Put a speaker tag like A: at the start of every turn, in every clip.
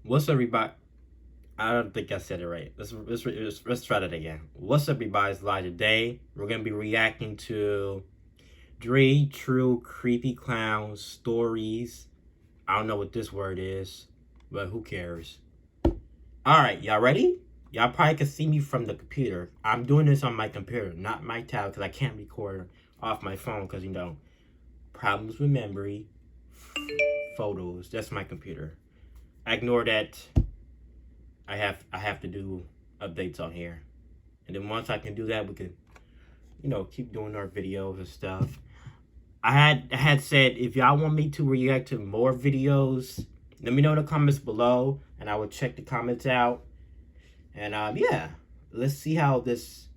A: What's up, everybody? I don't think I said it right. Let's try that again. What's up, everybody? It's Live today. We're gonna be reacting to Dre True Creepy Clown Stories. I don't know what this word is, but who cares? All right, y'all ready? Y'all probably can see me from the computer. I'm doing this on my computer, not my tablet, because I can't record off my phone because problems with memory, photos. That's my computer. Ignore that. I have to do updates on here, and then once I can do that, we can keep doing our videos and stuff. I had said if y'all want me to react to more videos, let me know in the comments below, and I will check the comments out. And yeah, let's see how this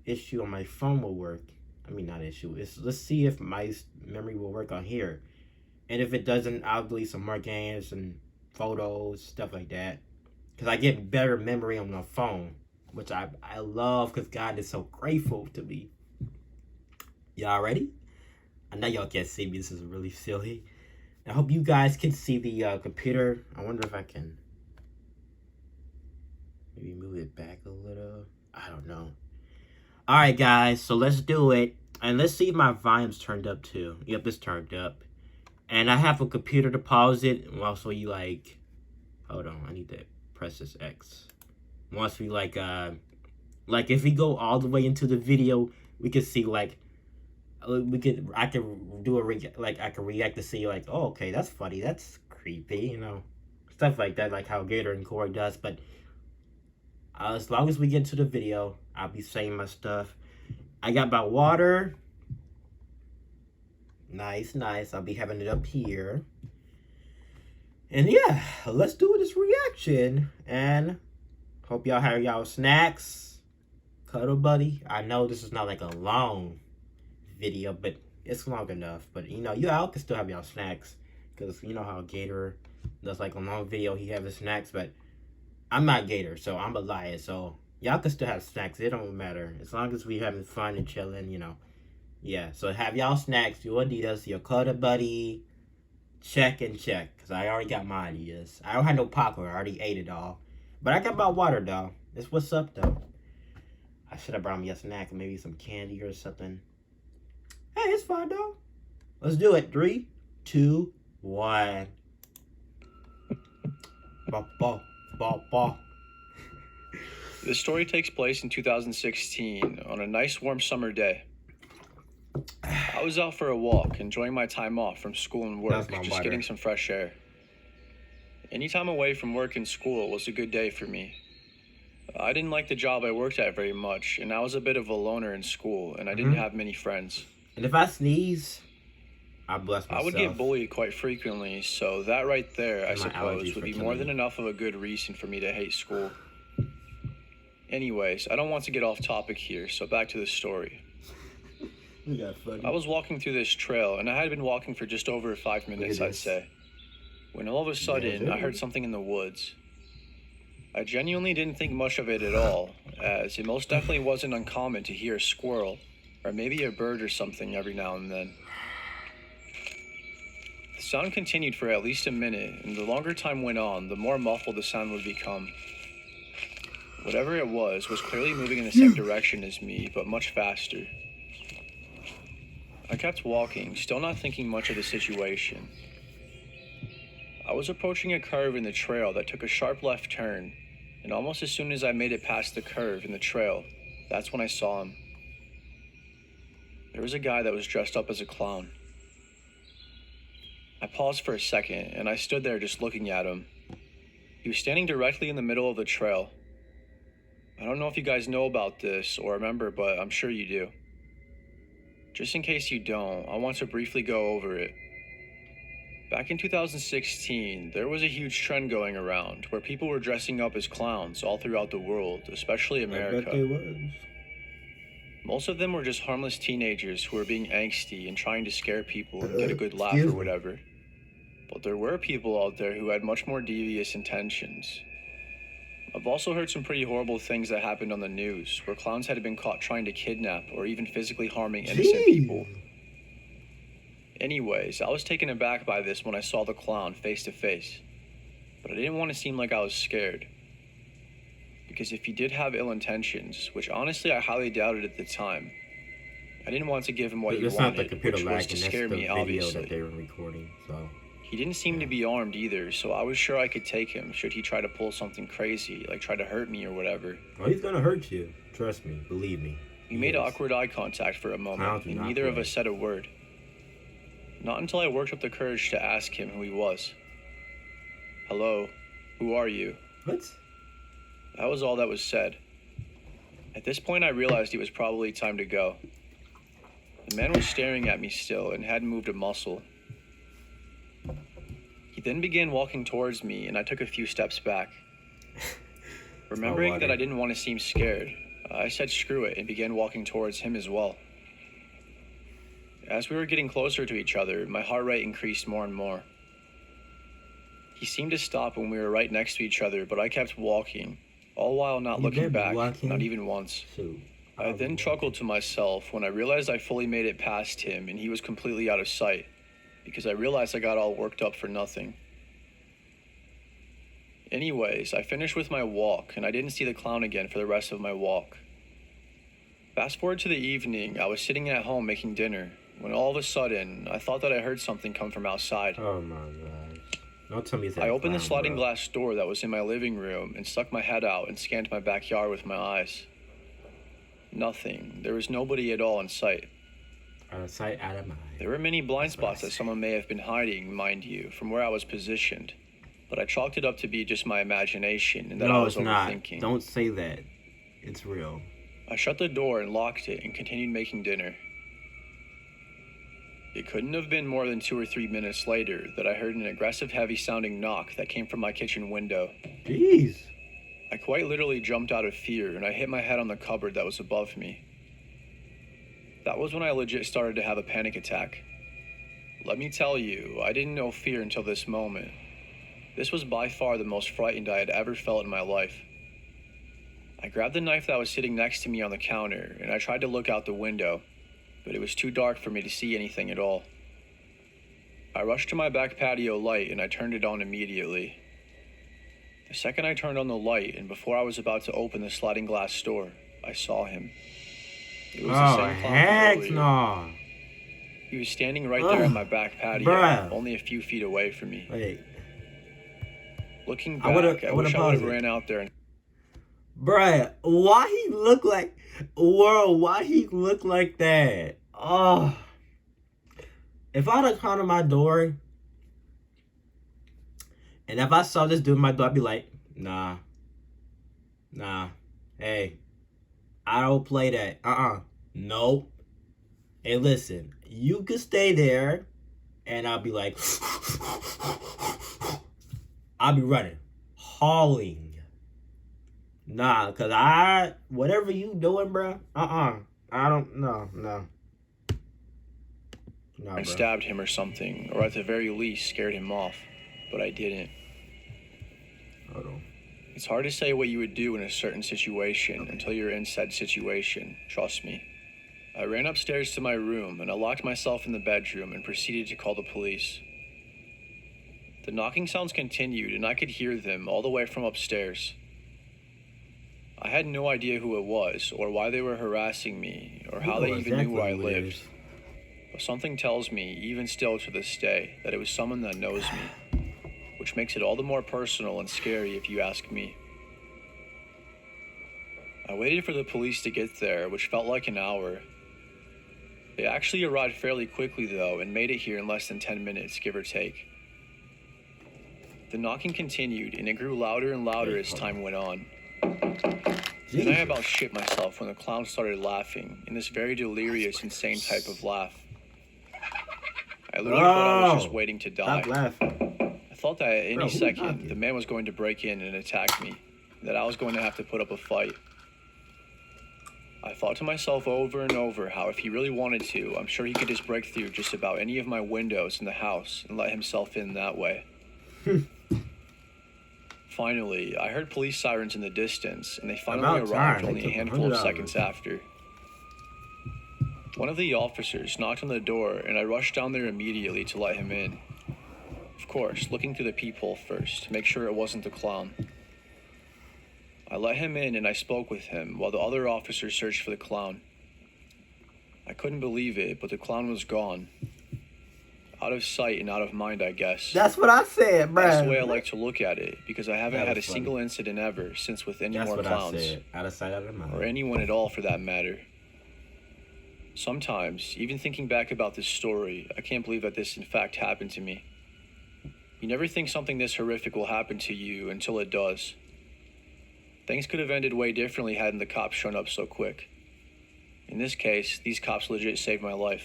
A: issue on my phone will work. I mean, not issue. Let's see if my memory will work on here, and if it doesn't, I'll delete some more games and photos, stuff like that. Because I get better memory on my phone, which I love because God is so grateful to me. Y'all ready? I know y'all can't see me. This is really silly. I hope you guys can see the computer. I wonder if I can maybe move it back a little. I don't know. All right, guys. So let's do it. And let's see if my volume's turned up too. Yep, it's turned up. And I have a computer to pause it. And also, hold on. I need to press this X. Once we like if we go all the way into the video, we can see I can do I can react to see oh, okay, that's funny, that's creepy, stuff like that, like how Gator and Corey does. But as long as we get into the video, I'll be saying my stuff. I got my water. Nice. I'll be having it up here. And yeah, let's do this reaction. And hope y'all have y'all snacks. Cuddle buddy. I know this is not like a long video, but it's long enough. But y'all can still have y'all snacks. Because you know how Gator does like a long video, he have his snacks. But I'm not Gator, so I'm a liar. So y'all can still have snacks. It don't matter. As long as we having fun and chilling, Yeah, so have y'all snacks, your Adidas, your Cuddle buddy. Check. Because I already got my ideas. I don't have no popcorn. I already ate it all. But I got my water, though. That's what's up, though. I should have brought me a snack. Maybe some candy or something. Hey, it's fine, though. Let's do it. 3, 2, 1. Ball.
B: The story takes place in 2016 on a nice warm summer day. I was out for a walk, enjoying my time off from school and work, just getting some fresh air. Any time away from work and school was a good day for me. I didn't like the job I worked at very much, and I was a bit of a loner in school, and I didn't have many friends.
A: And if I sneeze, I bless myself.
B: I would get bullied quite frequently, so that right there, I suppose, would be more than enough of a good reason for me to hate school. Anyways, I don't want to get off topic here, so back to the story. I was walking through this trail, and I had been walking for just over 5 minutes, I'd say, when all of a sudden, I heard something in the woods. I genuinely didn't think much of it at all, as it most definitely wasn't uncommon to hear a squirrel, or maybe a bird or something every now and then. The sound continued for at least a minute, and the longer time went on, the more muffled the sound would become. Whatever it was clearly moving in the same direction as me, but much faster. I kept walking, still not thinking much of the situation. I was approaching a curve in the trail that took a sharp left turn, and almost as soon as I made it past the curve in the trail, that's when I saw him. There was a guy that was dressed up as a clown. I paused for a second, and I stood there just looking at him. He was standing directly in the middle of the trail. I don't know if you guys know about this or remember, but I'm sure you do. Just in case you don't, I want to briefly go over it. Back in 2016, there was a huge trend going around where people were dressing up as clowns all throughout the world, especially America.
A: I bet they was.
B: Most of them were just harmless teenagers who were being angsty and trying to scare people and get a good laugh or whatever. But there were people out there who had much more devious intentions. I've also heard some pretty horrible things that happened on the news, where clowns had been caught trying to kidnap or even physically harming innocent people. Anyways, I was taken aback by this when I saw the clown face to face. but I didn't want to seem like I was scared. Because if he did have ill intentions, which honestly I highly doubted at the time, I didn't want to give him what he
A: That's not the
B: wanted,
A: computer
B: which was
A: lagging.
B: to
A: That's
B: scare
A: the
B: me,
A: video
B: obviously.
A: that they were recording. So
B: He didn't seem to be armed either, so I was sure I could take him should he try to pull something crazy, like try to hurt me or whatever.
A: oh, he's gonna hurt you. Trust me. Believe me.
B: We made
A: Yes.
B: awkward eye contact for a
A: Clowns
B: moment,
A: do
B: and
A: not
B: neither of
A: play.
B: us said a word. Not until I worked up the courage to ask him who he was. Hello, who are you?
A: What?
B: That was all that was said. At this point, I realized it was probably time to go. The man was staring at me still and hadn't moved a muscle. He then began walking towards me, and I took a few steps back. Remembering that I didn't want to seem scared, I said screw it and began walking towards him as well. As we were getting closer to each other, my heart rate increased more and more. He seemed to stop when we were right next to each other, but I kept walking, all while not
A: You
B: looking
A: did
B: back,
A: walking?
B: not even once.
A: Shoot.
B: I then chuckled to myself when I realized I fully made it past him and he was completely out of sight, because I realized I got all worked up for nothing. Anyways, I finished with my walk and I didn't see the clown again for the rest of my walk. Fast forward to the evening, I was sitting at home making dinner when all of a sudden I thought that I heard something come from outside.
A: Oh my gosh. Don't tell me it's that
B: I opened the
A: clown,
B: sliding
A: bro.
B: glass door that was in my living room and stuck my head out and scanned my backyard with my eyes. Nothing. There was nobody at all in sight.
A: Out of sight, out of mind.
B: There were many blind
A: That's what I
B: spots that
A: say.
B: someone may have been hiding, mind you, from where I was positioned. But I chalked it up to be just my imagination and that I
A: No,
B: was
A: it's not.
B: overthinking.
A: Don't say that. It's real.
B: I shut the door and locked it and continued making dinner. It couldn't have been more than 2 or 3 minutes later that I heard an aggressive, heavy-sounding knock that came from my kitchen window.
A: Jeez.
B: I quite literally jumped out of fear and I hit my head on the cupboard that was above me. That was when I legit started to have a panic attack. Let me tell you, I didn't know fear until this moment. This was by far the most frightened I had ever felt in my life. I grabbed the knife that was sitting next to me on the counter and I tried to look out the window, but it was too dark for me to see anything at all. I rushed to my back patio light and I turned it on immediately. The second I turned on the light and before I was about to open the sliding glass door, I saw him. It was the
A: Oh,
B: same clown from
A: heck
B: earlier.
A: no.
B: He was standing right there
A: Ugh,
B: on my back patio,
A: bruh.
B: only a few feet away from me.
A: Wait.
B: Looking
A: I
B: back,
A: would've-
B: I
A: I would've
B: wish I would have
A: paused it.
B: ran out there and
A: Bruh, why he look like... World, why he look like that? Oh. If I'd have come to my door... And if I saw this dude in my door, I'd be like, nah. Nah. Hey. I don't play that. Nope. Hey, listen. You can stay there. And I'll be like... I'll be running. Hauling. Nah, cause whatever you doing, bro. I don't. No. Nah, bro.
B: stabbed him or something, or at the very least scared him off, but I didn't.
A: Hold on.
B: It's hard to say what you would do in a certain situation until you're in said situation, trust me. I ran upstairs to my room and I locked myself in the bedroom and proceeded to call the police. The knocking sounds continued and I could hear them all the way from upstairs. I had no idea who it was or why they were harassing me or how they even knew where I lived. But something tells me, even still to this day, that it was someone that knows me, which makes it all the more personal and scary if you ask me. I waited for the police to get there, which felt like an hour. They actually arrived fairly quickly though and made it here in less than 10 minutes, give or take. The knocking continued and it grew louder and louder as time went on. And I about shit myself when the clown started laughing in this very delirious, insane type of laugh. I literally thought I was just waiting to die.
A: Stop laughing.
B: I thought that at any
A: Bro, who
B: second
A: knocking?
B: the man was going to break in and attack me, that I was going to have to put up a fight. I thought to myself over and over how if he really wanted to, I'm sure he could just break through just about any of my windows in the house and let himself in that way. Finally, I heard police sirens in the distance, and they finally
A: About
B: arrived
A: time.
B: only
A: They
B: a
A: took
B: handful of
A: 100
B: seconds after. One of the officers knocked on the door, and I rushed down there immediately to let him in. Of course, looking through the peephole first to make sure it wasn't the clown. I let him in and I spoke with him while the other officers searched for the clown. I couldn't believe it, but the clown was gone. Out of sight and out of mind, I guess.
A: That's what I said, bruh.
B: That's the way I like to look at it, because I haven't
A: That
B: had a
A: was funny.
B: single incident ever since with any
A: That's
B: more
A: what
B: clowns.
A: I said. Out of sight, out of mind.
B: Or anyone at all for that matter. Sometimes, even thinking back about this story, I can't believe that this in fact happened to me. You never think something this horrific will happen to you until it does. Things could have ended way differently hadn't the cops shown up so quick. In this case, these cops legit saved my life.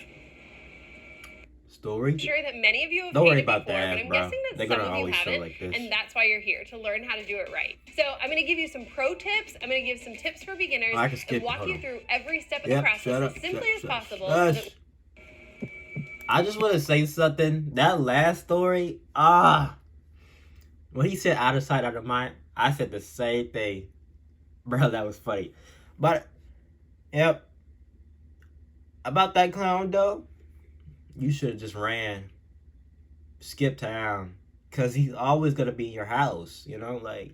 A: Story?
C: I'm sure that many of you have
A: Don't worry
C: paid it
A: about
C: before,
A: that,
C: but I'm
A: bro.
C: guessing that
A: They're
C: some
A: gonna
C: of you
A: always show
C: haven't,
A: like this.
C: and that's why you're here, to learn how to do it right. So I'm going to give you some pro tips. I'm going to give some tips for beginners,
A: I can skip
C: and
A: it.
C: walk
A: Hold
C: you
A: on.
C: through every step of
A: Yep,
C: the process
A: shut up,
C: as simply
A: shut-
C: as
A: shut-
C: possible.
A: shush.
C: So that
A: I just want to say something. That last story, when he said out of sight, out of mind, I said the same thing. Bro, that was funny. But, yep. About that clown, though, you should have just ran. Skip town. Because he's always going to be in your house, you know? Like,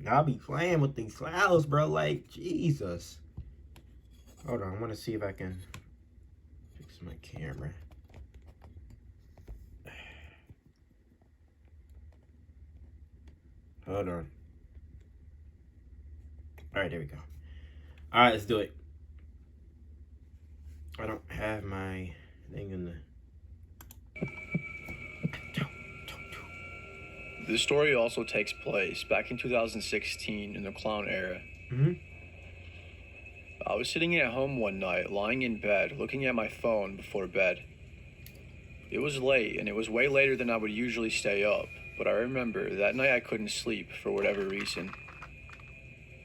A: I'll be playing with these clowns, bro. Like, Jesus. Hold on, I want to see if I can fix my camera. Hold on. Alright, there we go. Alright, let's do it. I don't have my thing in the...
B: This story also takes place back in 2016 in the clown era.
A: Mm-hmm.
B: I was sitting at home one night, lying in bed, looking at my phone before bed. It was late, and it was way later than I would usually stay up, but I remember that night I couldn't sleep for whatever reason.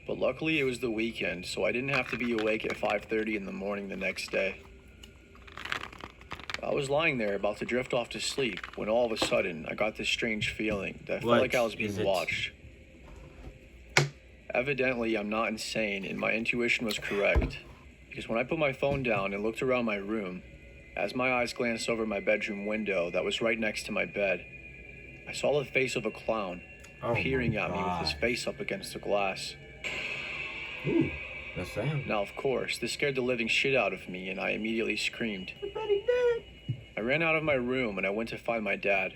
B: But luckily it was the weekend, so I didn't have to be awake at 5:30 in the morning the next day. I was lying there about to drift off to sleep when all of a sudden I got this strange feeling that I felt
A: What
B: like I was
A: is
B: being
A: it?
B: watched. Evidently, I'm not insane and my intuition was correct, because when I put my phone down and looked around my room, as my eyes glanced over my bedroom window that was right next to my bed, I saw the face of a clown
A: Oh
B: peering
A: my
B: at me with his
A: God.
B: face up against the glass.
A: Ooh, that sound.
B: Now, of course, this scared the living shit out of me and I immediately screamed.
A: Everybody dead.
B: I ran out of my room and I went to find my dad.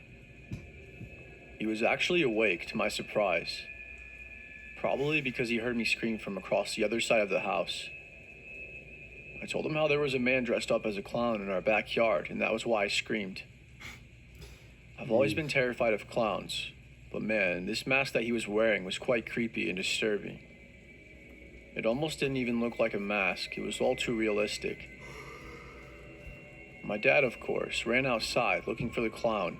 B: He was actually awake, to my surprise. Probably because he heard me scream from across the other side of the house. I told him how there was a man dressed up as a clown in our backyard, and that was why I screamed. I've always been terrified of clowns, but man, this mask that he was wearing was quite creepy and disturbing. It almost didn't even look like a mask, it was all too realistic. My dad, of course, ran outside looking for the clown,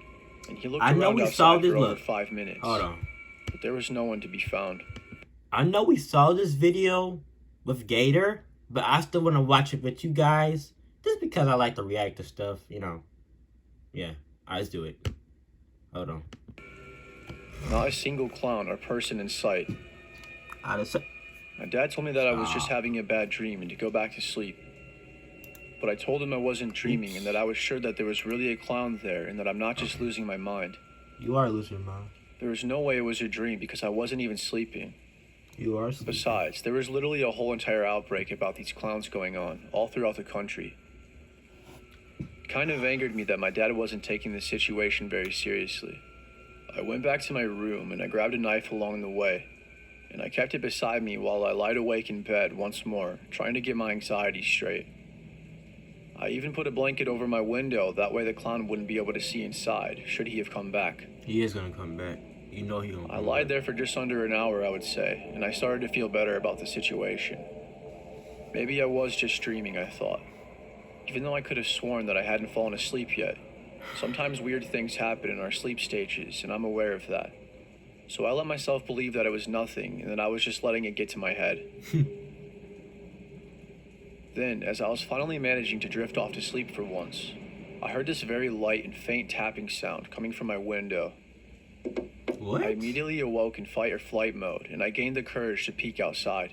B: and he looked
A: I know
B: around
A: we
B: outside
A: saw
B: for
A: this.
B: over
A: Look,
B: 5 minutes.
A: hold on.
B: But there was no one to be found.
A: I know we saw this video with Gator, but I still want to watch it with you guys, just because I like to react to stuff, you know. Yeah, let's do it. Hold on.
B: Not a single clown or person in sight.
A: Out of sight.
B: My dad told me that I was just having a bad dream and to go back to sleep. But I told him I wasn't dreaming and that I was sure that there was really a clown there and that I'm not just losing my mind.
A: You are losing your mind.
B: There was no way it was a dream because I wasn't even sleeping.
A: You are sleeping.
B: Besides, there was literally a whole entire outbreak about these clowns going on, all throughout the country. It kind of angered me that my dad wasn't taking the situation very seriously. I went back to my room and I grabbed a knife along the way, and I kept it beside me while I lied awake in bed once more, trying to get my anxiety straight. I even put a blanket over my window, that way the clown wouldn't be able to see inside, should he have come back.
A: He is gonna come back. You know he gonna.
B: I lied there for just under an hour, I would say, and I started to feel better about the situation. Maybe I was just dreaming, I thought. Even though I could have sworn that I hadn't fallen asleep yet. Sometimes weird things happen in our sleep stages, and I'm aware of that. So I let myself believe that it was nothing, and that I was just letting it get to my head. Then, as I was finally managing to drift off to sleep for once, I heard this very light and faint tapping sound coming from my window.
A: What?
B: I immediately awoke in fight or flight mode, and I gained the courage to peek outside.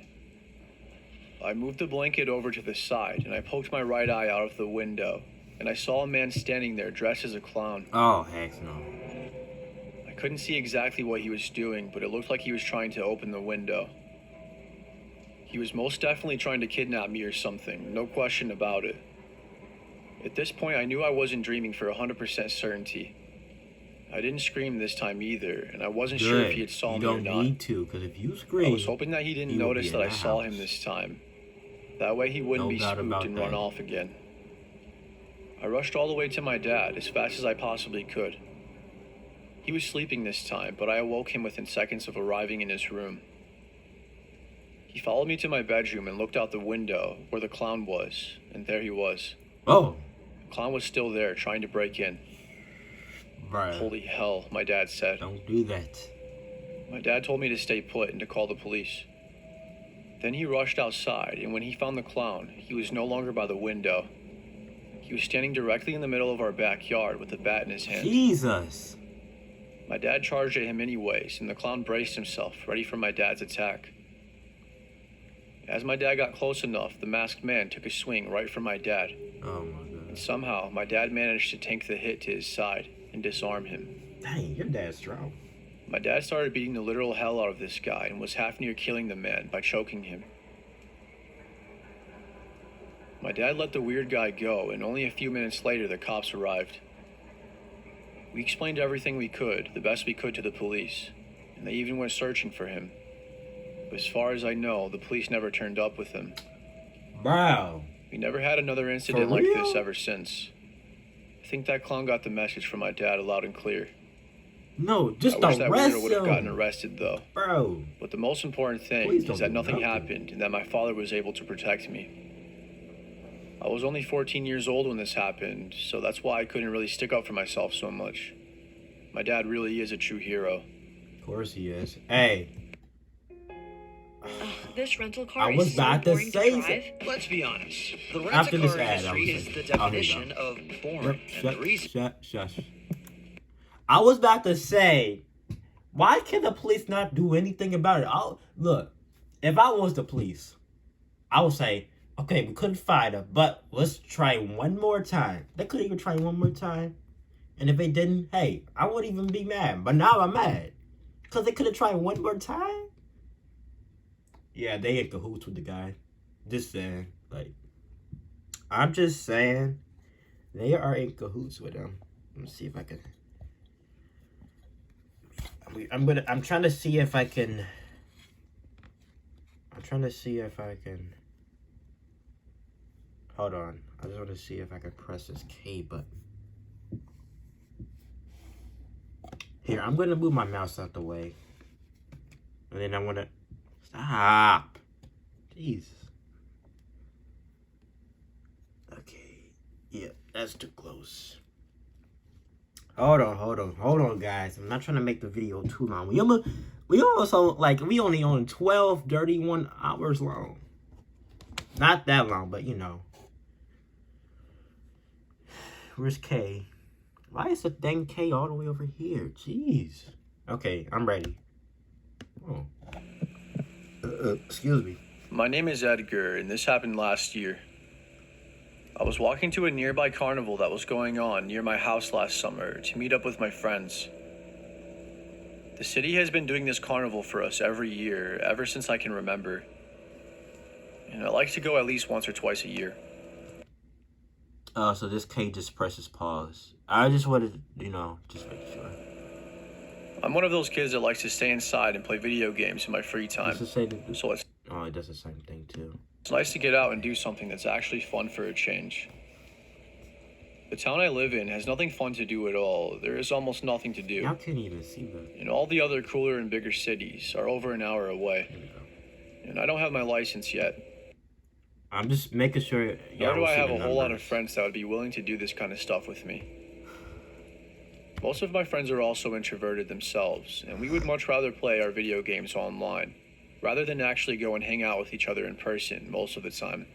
B: I moved the blanket over to the side, and I poked my right eye out of the window, and I saw a man standing there dressed as a clown.
A: Oh, heck no.
B: I couldn't see exactly what he was doing, but it looked like he was trying to open the window. He was most definitely trying to kidnap me or something, no question about it. At this point, I knew I wasn't dreaming for 100% certainty. I didn't scream this time either, and I wasn't sure if he had saw me or
A: You
B: not.
A: don't need to, because if you
B: I
A: scream,
B: was hoping that he didn't
A: he would
B: notice
A: be
B: that
A: in
B: I
A: the
B: saw
A: house.
B: him this time. That way he wouldn't
A: No
B: be
A: doubt
B: spooked
A: about
B: and
A: that.
B: run off again. I rushed all the way to my dad as fast as I possibly could. He was sleeping this time, but I awoke him within seconds of arriving in his room. He followed me to my bedroom and looked out the window where the clown was, and there he was.
A: Oh,
B: The clown was still there, trying to break in.
A: bruh.
B: Holy hell, my dad said.
A: Don't do that.
B: My dad told me to stay put and to call the police. Then he rushed outside, and when he found the clown, he was no longer by the window. He was standing directly in the middle of our backyard with a bat in his hand.
A: Jesus.
B: My dad charged at him anyways, and the clown braced himself, ready for my dad's attack. As my dad got close enough, the masked man took a swing right for my dad,
A: Oh my
B: and
A: god.
B: somehow my dad managed to tank the hit to his side and disarm him.
A: Dang, your dad's strong.
B: My dad started beating the literal hell out of this guy and was half near killing the man by choking him. My dad let the weird guy go, and only a few minutes later the cops arrived. We explained everything we could, the best we could, to the police, and they even went searching for him. But as far as I know, the police never turned up with him.
A: Bro.
B: We never had another incident
A: For
B: like
A: real?
B: this ever since. I think that clown got the message from my dad loud and clear.
A: No, just
B: I wish that
A: arrest
B: weirdo would have gotten
A: him.
B: arrested, though.
A: Bro.
B: But the most important thing
A: Please don't
B: is that
A: do
B: nothing
A: nothing.
B: happened and that my father was able to protect me. I was only 14 years old when this happened, so that's why I couldn't really stick up for myself so much. My dad really is a true hero.
A: Of course he is. Hey,
D: This rental car
A: I was
D: is so
A: about to
D: boring
A: say
D: to drive.
E: Let's be honest. The
A: After this
E: rent-a-car
A: ad, I
E: industry
A: was
E: is
A: like,
E: the
A: oh, here you
E: definition of boring.
A: Yep,
E: And the reason
A: shush. I was about to say, why can the police not do anything about it? Look, if I was the police, I would say, okay, we couldn't find her, but let's try one more time. They could even try one more time. And if they didn't, hey, I wouldn't even be mad. But now I'm mad. Because they could have tried one more time? Yeah, they in cahoots with the guy. Just saying. Like, I'm just saying. They are in cahoots with him. Let me see if I can. I'm trying to see if I can. Hold on. I just want to see if I can press this K button. Here, I'm going to move my mouse out the way. And then I want to. Stop. Jeez. Okay. Yeah, that's too close. Hold on, guys. I'm not trying to make the video too long. We only on 12, 31 hours long. Not that long, but you know. Where's K? Why is the dang K all the way over here? Jeez. Okay, I'm ready. Oh. Excuse me.
B: My name is Edgar, and this happened last year. I was walking to a nearby carnival that was going on near my house last summer to meet up with my friends. The city has been doing this carnival for us every year, ever since I can remember. And I like to go at least once or twice a year.
A: So this K just presses pause. I just wanted to, just make sure.
B: I'm one of those kids that likes to stay inside and play video games in my free time.
A: Does it say that?
B: So it's
A: Oh, it does the same thing too.
B: nice to get out and do something that's actually fun for a change. The town I live in has nothing fun to do at all. There is almost nothing to do.
A: Y'all can't even see that.
B: And all the other cooler and bigger cities are over an hour away.
A: There we go.
B: And I don't have my license yet.
A: I'm just making sure.
B: Nor
A: y'all
B: do
A: will
B: I
A: see
B: have
A: the
B: a whole lot of
A: numbers.
B: friends that would be willing to do this kind of stuff with me. Most of my friends are also introverted themselves, and we would much rather play our video games online, rather than actually go and hang out with each other in person most of the time.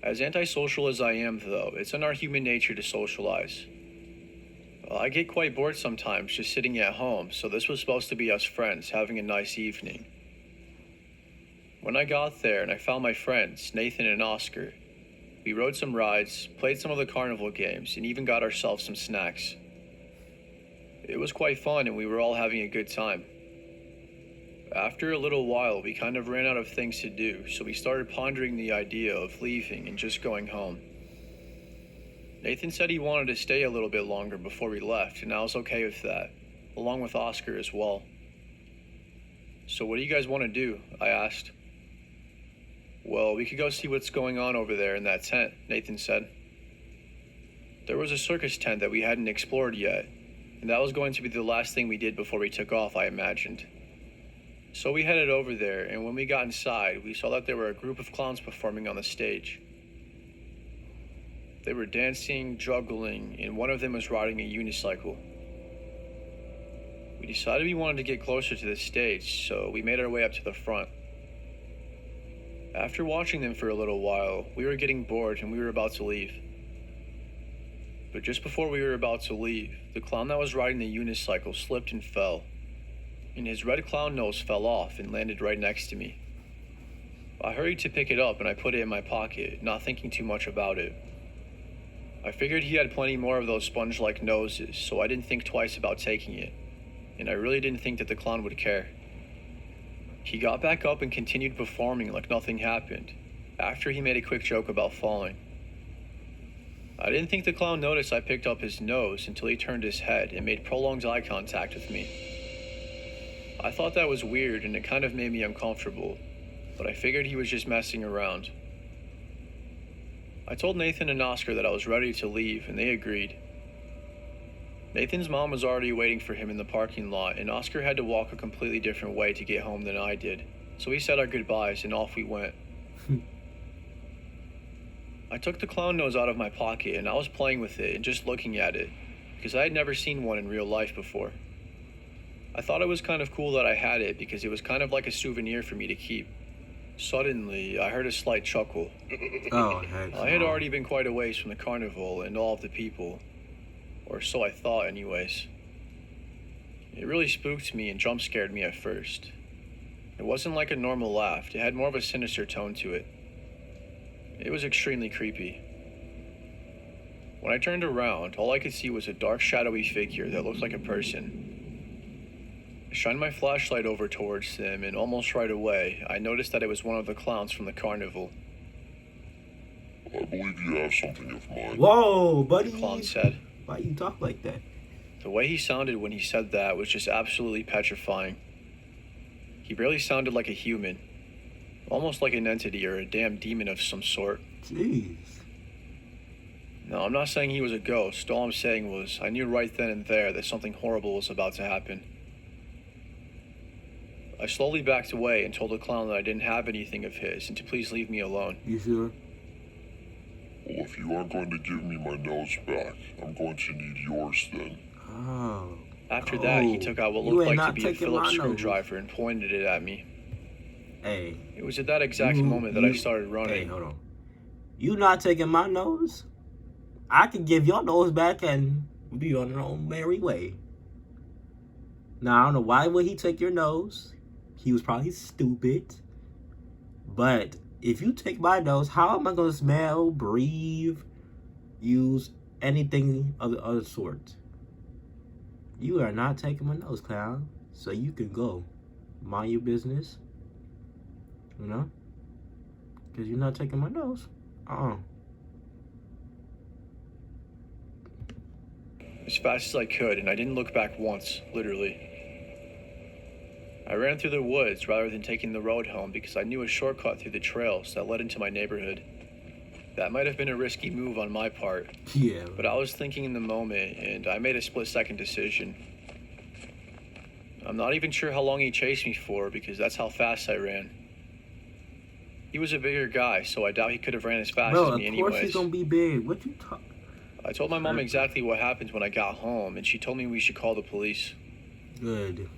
B: As antisocial as I am, though, it's in our human nature to socialize. I get quite bored sometimes just sitting at home, so this was supposed to be us friends having a nice evening. When I got there and I found my friends, Nathan and Oscar, We rode some rides, played some of the carnival games, and even got ourselves some snacks. It was quite fun and we were all having a good time. After a little while, we kind of ran out of things to do, so we started pondering the idea of leaving and just going home. Nathan said he wanted to stay a little bit longer before we left, and I was okay with that, along with Oscar as well. So what do you guys want to do? I asked. Well, we could go see what's going on over there in that tent, Nathan said. There was a circus tent that we hadn't explored yet, and that was going to be the last thing we did before we took off, I imagined. So we headed over there, and when we got inside, we saw that there were a group of clowns performing on the stage. They were dancing, juggling, and one of them was riding a unicycle. We decided we wanted to get closer to the stage, so we made our way up to the front. After watching them for a little while, we were getting bored and we were about to leave. But just before we were about to leave, the clown that was riding the unicycle slipped and fell, and his red clown nose fell off and landed right next to me. I hurried to pick it up and I put it in my pocket, not thinking too much about it. I figured he had plenty more of those sponge-like noses, so I didn't think twice about taking it, and I really didn't think that the clown would care. He got back up and continued performing like nothing happened, after he made a quick joke about falling. I didn't think the clown noticed I picked up his nose until he turned his head and made prolonged eye contact with me. I thought that was weird and it kind of made me uncomfortable, but I figured he was just messing around. I told Nathan and Oscar that I was ready to leave and they agreed. Nathan's mom was already waiting for him in the parking lot, and Oscar had to walk a completely different way to get home than I did, so we said our goodbyes and off we went. I took the clown nose out of my pocket and I was playing with it and just looking at it, because I had never seen one in real life before. I thought it was kind of cool that I had it because it was kind of like a souvenir for me to keep. Suddenly, I heard a slight chuckle.
A: Oh, heck.
B: I had already been quite a ways from the carnival and all of the people. Or so I thought anyways. It really spooked me and jump scared me at first. It wasn't like a normal laugh, it had more of a sinister tone to it. It was extremely creepy. When I turned around, all I could see was a dark shadowy figure that looked like a person. I shined my flashlight over towards them and almost right away, I noticed that it was one of the clowns from the carnival.
D: I believe you have something of mine.
A: Whoa, buddy.
B: The clown said.
A: Why you talk like that?
B: The way he sounded when he said that was just absolutely petrifying. He barely sounded like a human, almost like an entity or a damn demon of some sort.
A: Jeez.
B: No, I'm not saying he was a ghost. All I'm saying was I knew right then and there that something horrible was about to happen. I slowly backed away and told the clown that I didn't have anything of his and to please leave me alone.
A: You sure?
D: Well, if you aren't going to give me my nose back, I'm going to need yours then.
A: Oh.
B: After that, he took out what
A: You
B: looked
A: ain't
B: like to
A: not
B: be a
A: taking
B: Phillips
A: my nose.
B: screwdriver and pointed it at me.
A: Hey.
B: It was at that exact moment that I started running.
A: Hey, hold on. You not taking my nose? I can give your nose back and be on our own merry way. Now, I don't know why would he take your nose. He was probably stupid. But if you take my nose, how am I going to smell, breathe, use anything of the other sort? You are not taking my nose, clown. So you can go. Mind your business. You know? Because you're not taking my nose.
B: As fast as I could, and I didn't look back once, literally. I ran through the woods rather than taking the road home because I knew a shortcut through the trails that led into my neighborhood. That might have been a risky move on my part,
A: Yeah.
B: but I was thinking in the moment, and I made a split-second decision. I'm not even sure how long he chased me for because that's how fast I ran. He was a bigger guy, so I doubt he could have ran as fast
A: Bro,
B: as me
A: of course
B: anyways.
A: he's gonna be big. What you talk?
B: I told my mom exactly what happened when I got home, and she told me we should call the police.
A: Good.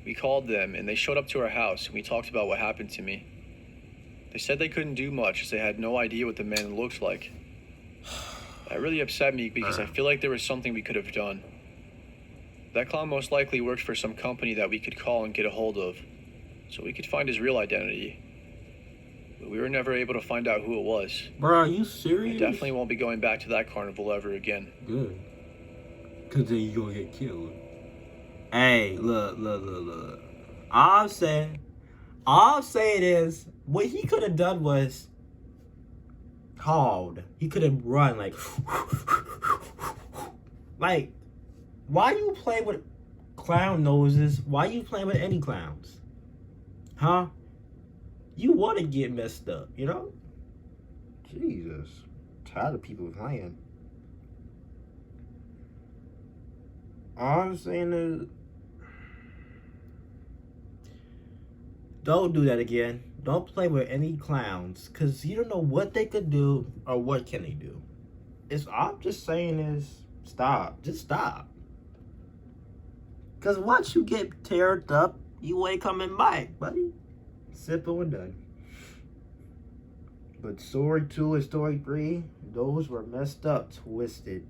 B: We called them, and they showed up to our house, and we talked about what happened to me. They said they couldn't do much as they had no idea what the man looked like. That really upset me because I feel like there was something we could have done. That clown most likely worked for some company that we could call and get a hold of, so we could find his real identity. but we were never able to find out who it was.
A: Bro, are you
B: I
A: serious?
B: definitely won't be going back to that carnival ever again.
A: Good. Cause then you gonna get killed. Hey, look. All I'm saying is, what he could have done was called. He could have run like, like, why you play with clown noses? Why you playing with any clowns? Huh? You want to get messed up, you know? Jesus, tired of people playing. All I'm saying is, don't do that again. Don't play with any clowns, cause you don't know what they could do or what can they do. I'm just saying is, stop. Just stop. Cause once you get teared up, you ain't coming back, buddy. Simple and done. But story 2 and story 3, those were messed up, twisted.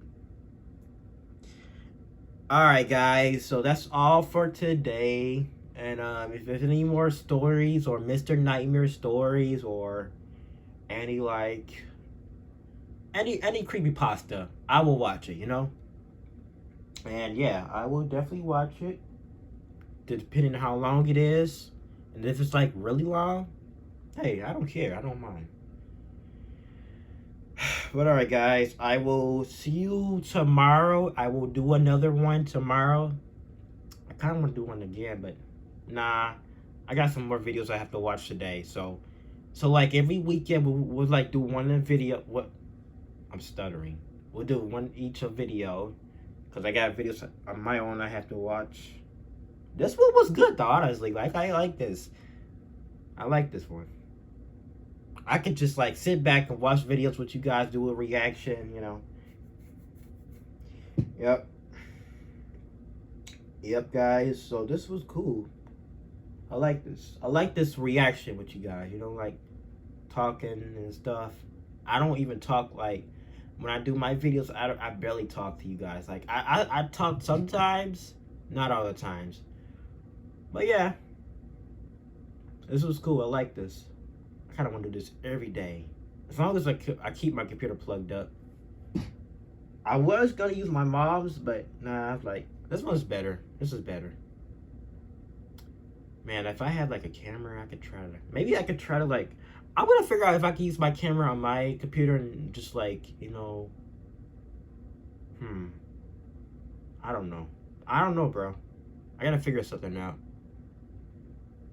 A: Alright guys, so that's all for today. And if there's any more stories or Mr. Nightmare stories or any creepypasta, I will watch it, you know? And yeah, I will definitely watch it. Depending on how long it is. And if it's like really long, hey, I don't care. I don't mind. But alright guys, I will see you tomorrow. I will do another one tomorrow. I kind of want to do one again, but nah. I got some more videos I have to watch today. So like every weekend we'll like do one video. I'm stuttering. We'll do one each a video. Because I got videos on my own I have to watch. This one was good though, honestly. Like, I like this. I like this one. I could just like sit back and watch videos with you guys, do a reaction, you know. Yep, guys. So this was cool. I like this. I like this reaction with you guys. You know, like talking and stuff. I don't even talk like when I do my videos. I barely talk to you guys. Like I talk sometimes, not all the times. But yeah, this was cool. I like this. I kind of want to do this every day. As long as I keep my computer plugged up. I was going to use my mom's, but nah, I was like, this one's better. This is better. Man, if I had like a camera, I could try to... Maybe I could try to like... I'm going to figure out if I can use my camera on my computer and just like, you know... I don't know. I don't know, bro. I got to figure something out.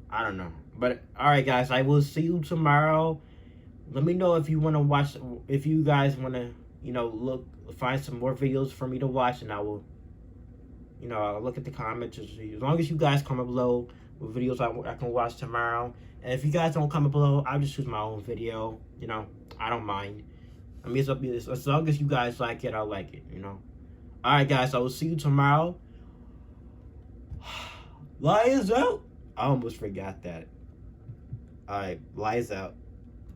A: I don't know. But, alright guys, I will see you tomorrow. Let me know if you want to watch... If you guys want to, you know, find some more videos for me to watch. And I will, you know, I'll look at the comments. As long as you guys comment below with videos I can watch tomorrow. And if you guys don't comment below, I'll just choose my own video. You know, I don't mind. I mean, as long as you guys like it, I'll like it, you know. Alright guys, I will see you tomorrow. Lions out. I almost forgot that. Alright, lies out.